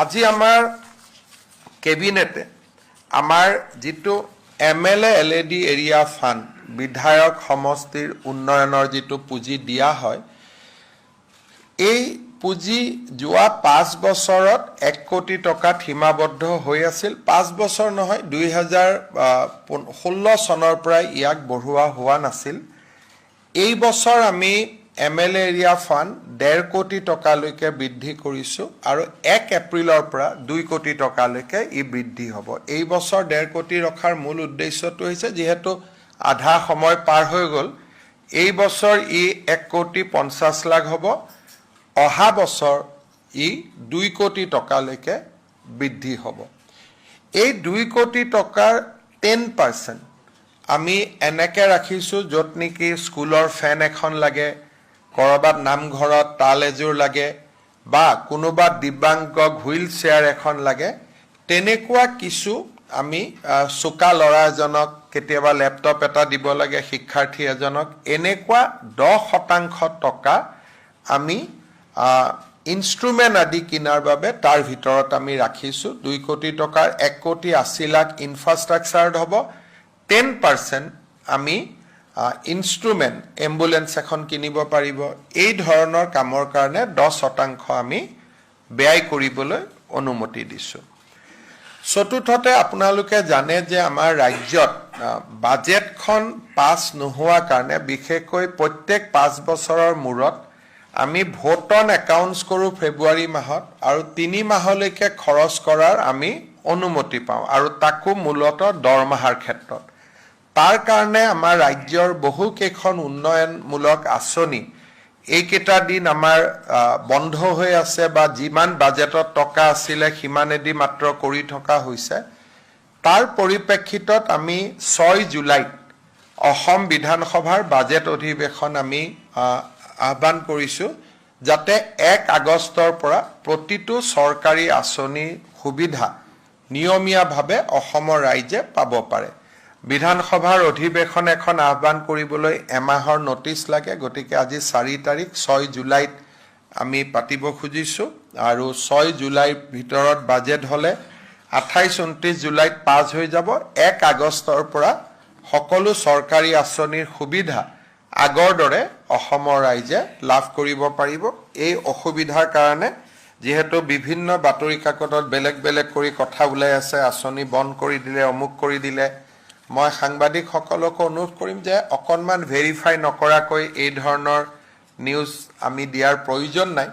আজি আমাৰ কেবিনেটে আমাৰ যিটো MLA LED এৰিয়া ফাণ্ড বিধায়ক সমষ্টিৰ উন্নয়নৰ যিটো পুঁজি দিয়া হয় এই পুঁজি যোৱা 5 বছৰত 1 কোটি টকাত সীমাবদ্ধ হৈ আছিল 5 বছৰ নহয় 2016 চনৰ পৰা ইয়াক বঢ়োৱা হোৱা নাছিল এই বছৰ আমি MLA এৰিয়া ফাণ্ড 1.5 কোটি টকালৈকে বৃদ্ধি কৰিছো আৰু 1 এপ্ৰিলৰ পৰা 2 কোটি টকালৈকে ই বৃদ্ধি হ'ব এই বছৰ 1.5 কোটি ৰখাৰ মূল উদ্দেশ্যটো হৈছে যেহেতু আধা সময় পাৰ হৈ গ'ল এই বছৰ ই 1 কোটি 50 লাখ হ'ব অহা বছৰ ই 2 কোটি টকালৈকে বৃদ্ধি হ'ব এই 2 কোটি টকাৰ 10% আমি এনেকে ৰাখিছো যত নেকি স্কুলৰ ফেন এখন লাগে কৰবাত নামঘৰত তাল এজোৰ লাগে বা কোনোবা দিব্যাংগ হুইল চেয়াৰ এখন লাগে তেনেকুৱা কিছু আমি সুকা লৰা এজনক কেতিয়াবা ল্যাপটপ এটা দিব লাগে শিক্ষাৰ্থী এজনক এনেকুৱা 10% টকা আমি ইনস্ট্ৰুমেন্ট আদি কিনাৰ বাবে তাৰ ভিতৰত আমি ৰাখিছো 2 কোটি টকাৰ 1 কোটি 80 লাখ ইনফ্ৰাষ্ট্ৰাকচাৰত হ'ব 10% আমি ইনস্ট্ৰুমেন্ট এম্বুলেন্স এখন কিনিব পাৰিব এই ধৰণৰ কামৰ কাৰণে 10% আমি ব্যয় কৰিবলৈ অনুমতি দিছো চতুৰ্থতে আপোনালোকে জানে যে আমাৰ ৰাজ্যত বাজেটখন পাছ নোহোৱা কাৰণে বিশেষকৈ প্ৰত্যেক 5 বছৰৰ মূৰত আমি ভোট অন একাউণ্টছ কৰো ফেব্ৰুৱাৰী মাহত আৰু 3 মাহলৈকে খৰচ কৰাৰ আমি অনুমতি পাওঁ আৰু তাকো মূলত দৰমহাৰ ক্ষেত্ৰত তাৰ কাৰণে আমাৰ ৰাজ্যৰ বহু কেইখন উন্নয়নমূলক আঁচনি এইকেইটা দিন আমাৰ বন্ধ হৈ আছে বা যিমান বাজেটত টকা আছিল সিমানেদি মাত্ৰ কৰি থকা হৈছে তাৰ পৰিপ্ৰেক্ষিতত আমি 6 জুলাইত অসম বিধানসভাৰ বাজেট অধিৱেশন আমি আহ্বান কৰিছো যাতে 1 আগষ্টৰ পৰা প্ৰতিটো চৰকাৰী আঁচনি সুবিধা নিয়মীয়াভাৱে অসমৰ ৰাইজে পাব পাৰে বিধানসভাৰ অধিৱেশন এখন আহ্বান কৰিবলৈ এমাহৰ নোটিছ লাগে গতিকে আজি 4 তাৰিখ 6 জুলাইত আমি পাতিব খুজিছো আৰু 6 জুলাইৰ ভিতৰত বাজেট হলে 28-29 জুলাইত পাছ হৈ যাব 1 আগষ্টৰ পৰা সকলো চৰকাৰী আঁচনিৰ সুবিধা আগৰ দৰে অসমৰ ৰাইজে লাভ কৰিব পাৰিব এই অসুবিধাৰ কাৰণে যেহেতু বিভিন্ন বাতৰি কাকতত বেলেগ বেলেগ কৰি কথা ওলাই আছে আঁচনি বন্ধ কৰি দিলে অমুক কৰি দিলে মই সাংবাদিক সকলক অনুৰোধ কৰিম যে অকনমান ভেৰিফাই নকৰাকৈ এই ধৰণৰ নিউজ আমি দিয়াৰ প্ৰয়োজন নাই